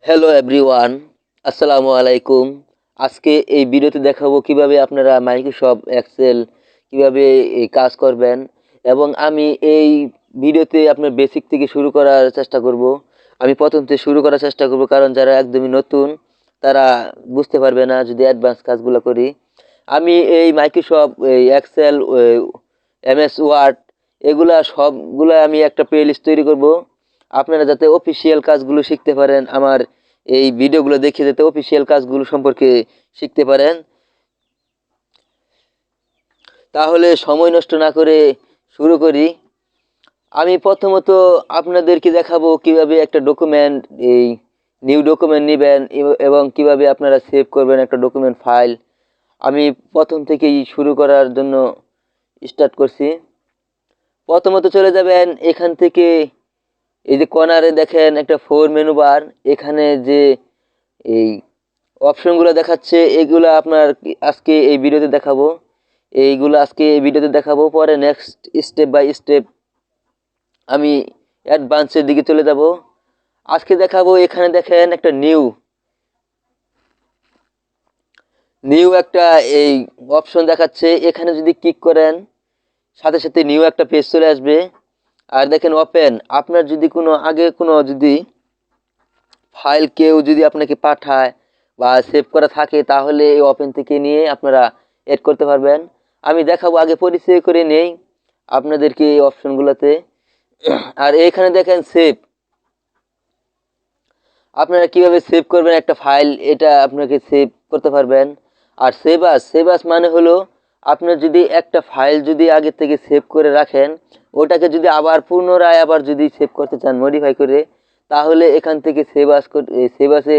Hello everyone, আসসালামু আলাইকুম। আজকে এই ভিডিওতে দেখাবো কিভাবে আপনারা মাইক্রোসফট এক্সেল কিভাবে এই কাজ করবেন। এবং আমি এই ভিডিওতে আপনার বেসিক থেকে শুরু করার চেষ্টা করব। আমি প্রথম থেকে শুরু করার চেষ্টা করব, কারণ যারা একদমই নতুন তারা বুঝতে পারবে না যদি অ্যাডভান্স কাজগুলো করি। আমি এই মাইক্রোসফট এই এক্সেল, এমএস ওয়ার্ড, এগুলা সবগুলা আমি একটা প্লেলিস্ট তৈরি করব। আপনারা যাতে অফিসিয়াল কাজগুলো শিখতে পারেন, আমার এই ভিডিওগুলো দেখে যাতে অফিসিয়াল কাজগুলো সম্পর্কে শিখতে পারেন। তাহলে সময় নষ্ট না করে শুরু করি। আমি প্রথমত আপনাদেরকে দেখাবো কিভাবে একটা ডকুমেন্ট, এই নিউ ডকুমেন্ট নেবেন এবং কিভাবে আপনারা সেভ করবেন একটা ডকুমেন্ট ফাইল। আমি প্রথম থেকেই শুরু করার জন্য স্টার্ট করছি। প্রথমত চলে যাবেন এখান থেকে, এই যে কর্নারে দেখেন একটা ফোর মেনু বার, এখানে যে এই অপশনগুলো দেখাচ্ছে এগুলো আপনার আজকে এই ভিডিওতে দেখাবো। এইগুলো আজকে এই ভিডিওতে দেখাবো, পরে নেক্সট স্টেপ বাই স্টেপ আমি অ্যাডভান্সের দিকে চলে যাব। আজকে দেখাবো, এখানে দেখেন একটা নিউ নিউ একটা এই অপশন দেখাচ্ছে। এখানে যদি ক্লিক করেন সাথে সাথে নিউ একটা পেজ চলে আসবে। আর দেখেন ওপেন, আপনার যদি কোনো আগে কোনো যদি ফাইল কেউ যদি আপনাকে পাঠায় বা সেভ করা থাকে তাহলে এই ওপেন থেকে নিয়ে আপনারা এড করতে পারবেন। আমি দেখাবো, আগে পরিচয় করে নেই আপনাদেরকে এই অপশনগুলোতে। আর এইখানে দেখেন সেভ, আপনারা কিভাবে সেভ করবেন একটা ফাইল, এটা আপনাকে সেভ করতে পারবেন। আর সেভ আস মানে হলো আপনার যদি একটা ফাইল যদি আগে থেকে সেভ করে রাখেন, ওটাকে যদি আবার পুনরায় আবার যদি সেভ করতে চান মডিফাই করে, তাহলে এখান থেকে সেভ আসে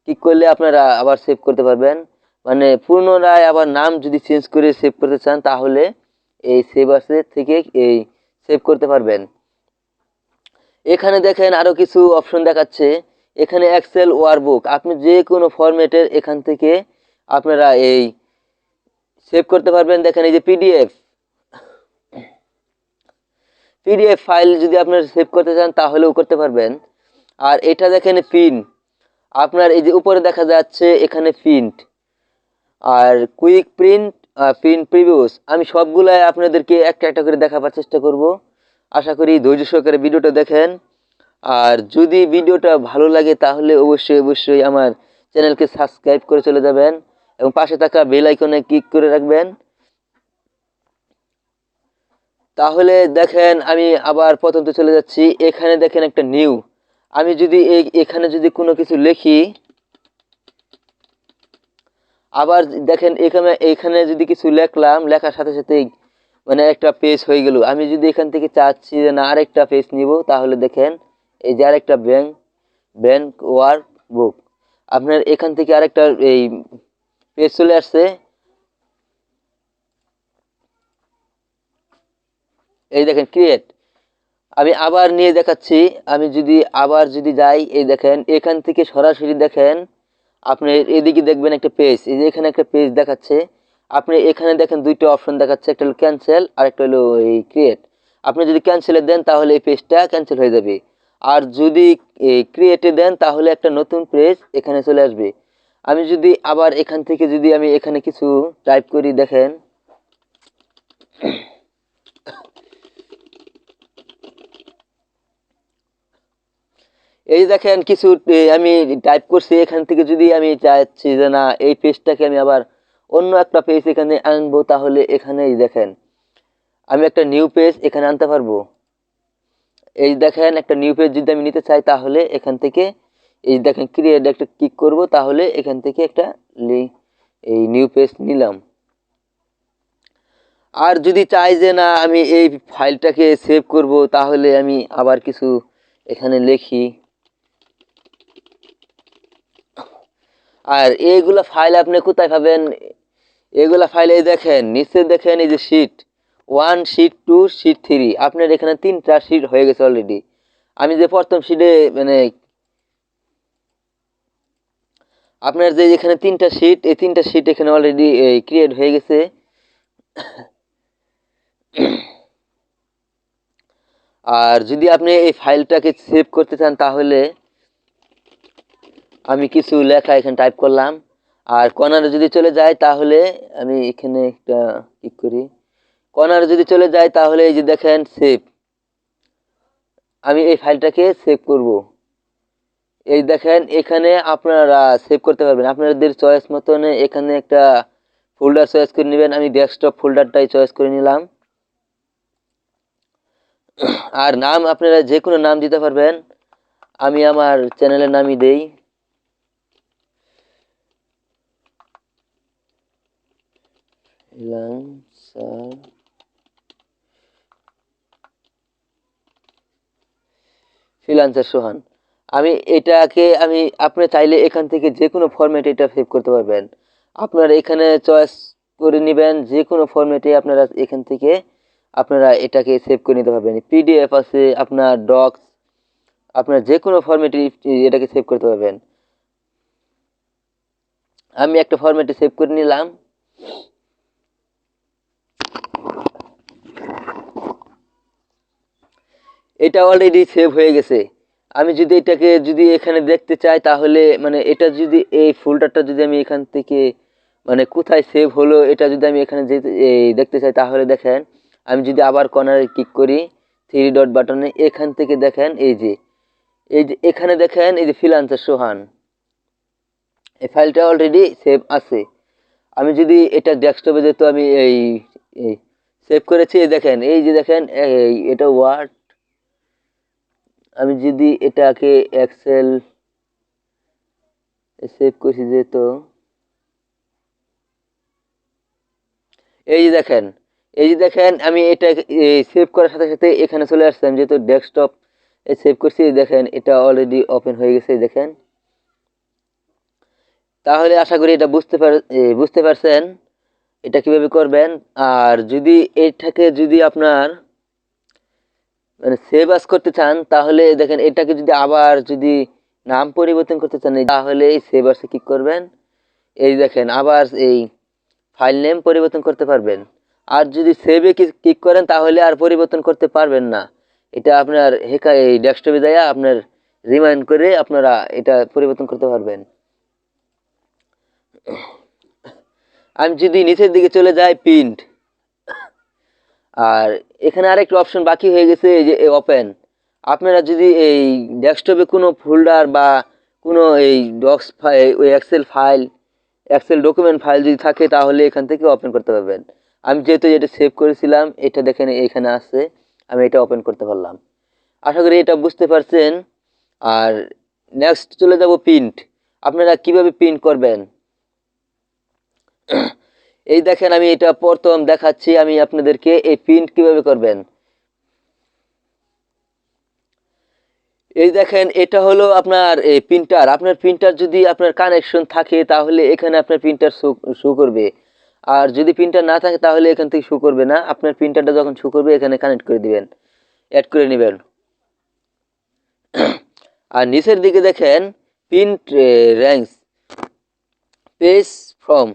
ক্লিক করলে আপনারা আবার সেভ করতে পারবেন। মানে পুনরায় আবার নাম যদি চেঞ্জ করে সেভ করতে চান তাহলে এই সেভ আসে থেকে এই সেভ করতে পারবেন। এখানে দেখেন আরো কিছু অপশন দেখাচ্ছে। এখানে এক্সেল ওয়ার্কবুক, আপনি যে কোনো ফরম্যাটের এখান থেকে আপনারা এই সেভ করতে পারবেন। দেখেন এই যে পিডিএফ ফাইল যদি আপনারা সেভ করতে চান তাহলেও করতে পারবেন। আর এটা দেখেন পিন, আপনার এই যে উপরে দেখা যাচ্ছে এখানে প্রিন্ট আর কুইক প্রিন্ট, প্রিন্ট প্রিভিউস। আমি সবগুলাই আপনাদেরকে একটা একটা করে দেখাবার চেষ্টা করব। আশা করি ধৈর্য সহকারে ভিডিওটা দেখেন। আর যদি ভিডিওটা ভালো লাগে তাহলে অবশ্যই অবশ্যই আমার চ্যানেলকে সাবস্ক্রাইব করে চলে যাবেন এবং পাশে থাকা বেল আইকনে ক্লিক করে রাখবেন। তাহলে দেখেন আমি আবার প্রথমতে চলে যাচ্ছি। এখানে দেখেন একটা নিউ, আমি যদি এখানে যদি কোনো কিছু লিখি, আবার দেখেন এখানে এখানে যদি কিছু লিখলাম, লেখার সাথে সাথেই মানে একটা পেজ হয়ে গেল। আমি যদি এখান থেকে চাচ্ছি যে না আরেকটা পেজ নিব, তাহলে দেখেন এই যে আরেকটা ব্যাংক ওয়ার্ক বুক, আপনার এখান থেকে আরেকটা এই পেজ চলে আসছে। এই দেখেন ক্রিয়েট, আমি আবার নিয়ে দেখাচ্ছি। আমি যদি আবার যদি যাই, এই দেখেন এখান থেকে সরাসরি দেখেন আপনি এদিকে দেখবেন একটা পেজ, এই যে এখানে একটা পেজ দেখাচ্ছে। আপনি এখানে দেখেন দুইটা অপশন দেখাচ্ছে, একটা হলো ক্যান্সেল আর একটা হলো এই ক্রিয়েট। আপনি যদি ক্যান্সেলে দেন তাহলে এই পেজটা ক্যান্সেল হয়ে যাবে, আর যদি এই ক্রিয়েটে দেন তাহলে একটা নতুন পেজ এখানে চলে আসবে। আমি যদি আবার এখান থেকে যদি আমি এখানে কিছু টাইপ করি, দেখেন এই দেখেন কিছু আমি টাইপ করছি। এখান থেকে যদি আমি চাচ্ছি যে না এই পেজটাকে আমি আবার অন্য একটা পেজ এখানে আনবো, তাহলে এখানেই দেখেন আমি একটা নিউ পেজ এখানে আনতে পারবো। এই দেখেন একটা নিউ পেজ যদি আমি নিতে চাই তাহলে এখান থেকে এই দেখেন ক্রিয়েট একটা ক্লিক করব, তাহলে এখান থেকে একটা এই নিউ পেজ নিলাম। আর যদি চাই যে না আমি এই ফাইলটাকে সেভ করব, তাহলে আমি আবার কিছু এখানে লিখি। আর এইগুলা ফাইল আপনি কোথায় পাবেন? এগুলা ফাইল এই দেখেন নিচে দেখেন এই যে শিট 1, শিট 2, শিট 3, আপনার এখানে 3টা শিট হয়ে গেছে অলরেডি। আমি যে প্রথম শিটে মানে আপনার যে এখানে 3টা শিট, এই 3টা শিট এখানে অলরেডি ক্রিয়েট হয়ে গেছে। আর যদি আপনি এই ফাইলটাকে সেভ করতে চান তাহলে আমি কিছু লেখা এখানে টাইপ করলাম। আর কর্নারে যদি চলে যায় তাহলে আমি এখানে একটা ক্লিক করি। কর্নারে যদি চলে যায় তাহলে এই যে দেখেন সেভ, আমি এই ফাইলটাকে সেভ করব। এই দেখেন এখানে আপনারা সেভ করতে পারবেন আপনাদের চয়েস মতন। এখানে একটা ফোল্ডার চয়েস করে নেবেন, আমি ডেস্কটপ ফোল্ডারটাই চয়েস করে নিলাম। আর নাম আপনারা যে কোনো নাম দিতে পারবেন, আমি আমার চ্যানেলের নামই দেই। ফ্রিল্যান্সার সোহান। আমি এটাকে আপনি চাইলে এখান থেকে যে কোনো ফরম্যাটে এটা সেভ করতে পারবেন। আপনারা এখানে চয়েস করে নেবেন যে কোনো ফরম্যাটে, আপনারা এখান থেকে আপনারা এটাকে সেভ করে নিতে পারবেন। পিডিএফ আছে, আপনার ডক্স, আপনার যে কোনো ফরম্যাটে এটাকে সেভ করতে পারবেন। আমি একটা ফরম্যাটে সেভ করে নিলাম। এটা অলরেডি সেভ হয়ে গেছে। আমি যদি এটাকে যদি এখানে দেখতে চাই তাহলে মানে এটা যদি এই ফোল্ডারটা যদি আমি এখান থেকে মানে কোথায় সেভ হলো এটা যদি আমি এখানে দেখতে চাই তাহলে দেখেন, আমি যদি আবার কর্নারে ক্লিক করি থ্রি ডট বাটনে, এখান থেকে দেখেন এই যে এখানে দেখেন এই যে ফ্রিল্যান্সার সোহান, এই ফাইলটা অলরেডি সেভ আছে। আমি যদি এটা ডেস্কটপে যেহেতু আমি এই সেভ করেছি, দেখেন এই যে দেখেন এটা ওয়ার্ড, আমি যদি এটাকে এক্সেল সেভ করছি যেহেতু, এই যে দেখেন আমি এটা সেভ করার সাথে সাথে এখানে চলে আসলাম, যেহেতু ডেস্কটপ সেভ করছি। দেখেন এটা অলরেডি ওপেন হয়ে গেছে দেখেন। তাহলে আশা করি এটা বুঝতে পারছেন এটা কিভাবে করবেন। আর যদি এটাকে যদি আপনার মানে সেভ আস করতে চান তাহলে দেখেন এটাকে যদি আবার যদি নাম পরিবর্তন করতে চান তাহলে এই সেভ আসে ক্লিক করবেন। এই দেখেন আবার এই ফাইল নেম পরিবর্তন করতে পারবেন। আর যদি সেভে ক্লিক করেন তাহলে আর পরিবর্তন করতে পারবেন না। এটা আপনার এই ডেস্কটপে যায় আপনার রিমাইন্ড করে আপনারা এটা পরিবর্তন করতে পারবেন। আমি যদি নিচের দিকে চলে যাই প্রিন্ট, আর এখানে আরেকটা অপশন বাকি হয়ে গেছে এই যে ওপেন। আপনারা যদি এই ডেস্কটপে কোনো ফোল্ডার বা কোনো এই ডক্স ফাইল, ওই এক্সেল ডকুমেন্ট ফাইল যদি থাকে তাহলে এখান থেকে ওপেন করতে পারবেন। আমি যেহেতু এটা সেভ করেছিলাম এটা দেখেন এখানে আছে, আমি এটা ওপেন করতে পারলাম। আশা করি এটা বুঝতে পারছেন। আর নেক্সট চলে যাব প্রিন্ট। আপনারা কিভাবে প্রিন্ট করবেন এই দেখেন আমি এটা প্রথম দেখাচ্ছি আমি আপনাদেরকে এই প্রিন্ট কিভাবে করবেন। এই দেখেন এটা হলো আপনার এই প্রিন্টার। আপনার প্রিন্টার যদি আপনার কানেকশন থাকে তাহলে এখানে আপনার প্রিন্টার শো করবে, আর যদি প্রিন্টার না থাকে তাহলে এখান থেকে শো করবে না। আপনার প্রিন্টারটা যখন শো করবে এখানে কানেক্ট করে দিবেন, অ্যাড করে নেবেন। আর নিচের দিকে দেখেন প্রিন্ট র্যাঙ্কস পেজ ফ্রম,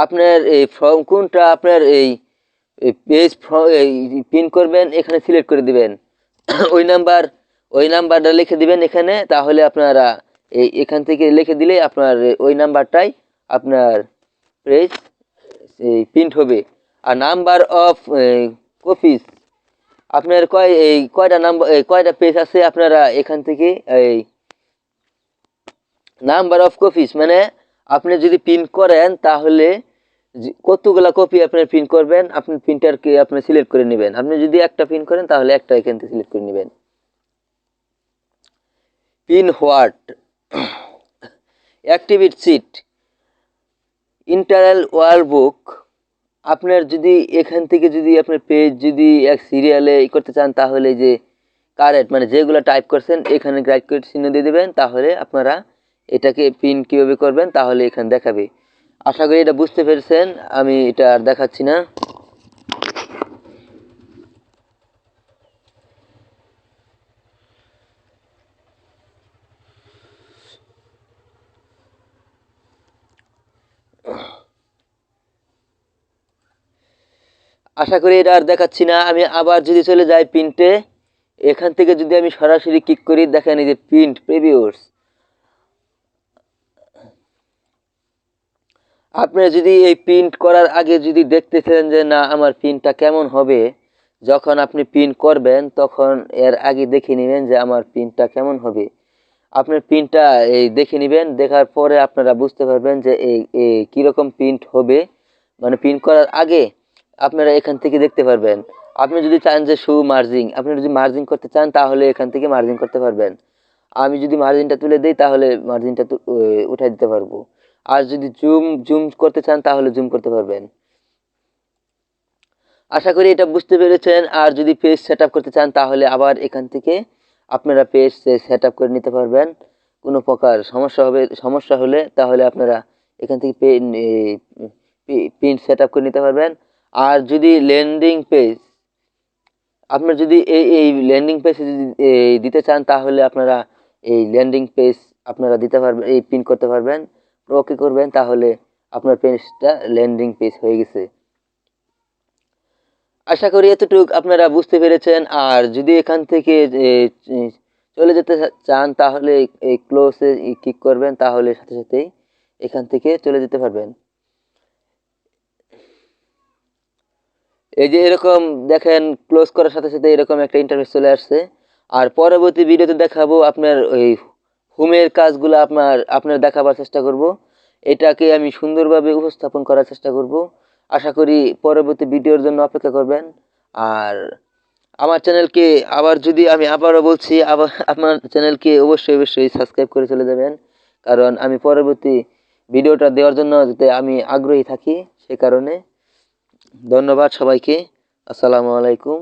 আপনার এই ফ্রম কোনটা আপনার এই পেজ প্রিন্ট করবেন এখানে সিলেক্ট করে দিবেন। ওই নাম্বারটা লিখে দিবেন এখানে, তাহলে আপনারা এখান থেকে লিখে দিলে আপনার ওই নাম্বারটাই আপনার পেজ প্রিন্ট হবে। আর নাম্বার অফ কপিস, আপনার কয়টা পেজ আছে আপনারা এখান থেকে এই নাম্বার অফ কপিস মানে আপনি যদি প্রিন্ট করেন তাহলে কতগুলা কপি আপনার প্রিন্ট করবেন, আপনি প্রিন্টারকে আপনি সিলেক্ট করে নেবেন। আপনি যদি একটা প্রিন্ট করেন তাহলে একটা এখান থেকে সিলেক্ট করে নেবেন। Pin what, activate sheet, internal workbook. আপনার যদি এখান থেকে যদি আপনার পেজ যদি এক সিরিয়ালে করতে চান তাহলে যে কারেক্ট মানে যেগুলো টাইপ করছেন এখানে গ্রাইড করে চিহ্ন দিয়ে দেবেন, তাহলে আপনারা এটাকে পিন কিভাবে করবেন তাহলে এখানে দেখাবে। আশা করি এটা বুঝতে পেরেছেন, আমি এটা আর দেখাচ্ছি না। আশা করি এটা আর দেখাচ্ছি না। আমি আবার যদি চলে যাই প্রিন্টে, এখান থেকে যদি আমি সরাসরি ক্লিক করি দেখেন এই যে প্রিন্ট প্রিভিউস, আপনি যদি এই প্রিন্ট করার আগে যদি দেখতেছেন যে না আমার প্রিন্টটা কেমন হবে, যখন আপনি প্রিন্ট করবেন তখন এর আগে দেখে নেবেন যে আমার প্রিন্টটা কেমন হবে। আপনার প্রিন্টটা এই দেখে নেবেন, দেখার পরে আপনারা বুঝতে পারবেন যে এই কীরকম প্রিন্ট হবে। মানে প্রিন্ট করার আগে আপনারা এখান থেকে দেখতে পারবেন। আপনি যদি চান যে মার্জিং, আপনি যদি মার্জিং করতে চান তাহলে এখান থেকে মার্জিং করতে পারবেন। আমি যদি মার্জিনটা তুলে দিই তাহলে মার্জিনটা উঠাই দিতে পারবো। আর যদি জুম জুম করতে চান তাহলে জুম করতে পারবেন। আশা করি এটা বুঝতে পেরেছেন। আর যদি পেজ সেট আপ করতে চান তাহলে আবার এখান থেকে আপনারা পেজ সেট আপ করে নিতে পারবেন। কোনো প্রকার সমস্যা হলে তাহলে আপনারা এখান থেকে প্রিন্ট সেট আপ করে নিতে পারবেন। আর যদি ল্যান্ডিং পেজ, আপনার যদি এই ল্যান্ডিং পেজ যদি দিতে চান তাহলে আপনারা এই ল্যান্ডিং পেজ আপনারা দিতে পারবেন, এই প্রিন্ট করতে পারবেন। ওকে করবেন তাহলে আপনার পেজটা ল্যান্ডিং পেজ হয়ে গেছে। আশা করি এতটুক আপনারা বুঝতে পেরেছেন। আর যদি এখান থেকে চলে যেতে চান তাহলে এই ক্লোজে ক্লিক করবেন, তাহলে সাথে সাথেই এখান থেকে চলে যেতে পারবেন। এই যে এরকম দেখেন, ক্লোজ করার সাথে সাথে এরকম একটা ইন্টারফেস চলে আসছে। আর পরবর্তী ভিডিওতে দেখাবো আপনার ওই হোমের কাজগুলো আপনার দেখাবার চেষ্টা করব। এটাকে আমি সুন্দরভাবে উপস্থাপন করার চেষ্টা করব। আশা করি পরবর্তী ভিডিওর জন্য অপেক্ষা করবেন। আর আমার চ্যানেলকে যদি আমি আবারও বলছি, আমার চ্যানেলকে অবশ্যই সাবস্ক্রাইব করে চলে যাবেন, কারণ আমি পরবর্তী ভিডিওটা দেওয়ার জন্য যাতে আমি আগ্রহী থাকি, সে কারণে। ধন্যবাদ সবাইকে। আসসালামু আলাইকুম।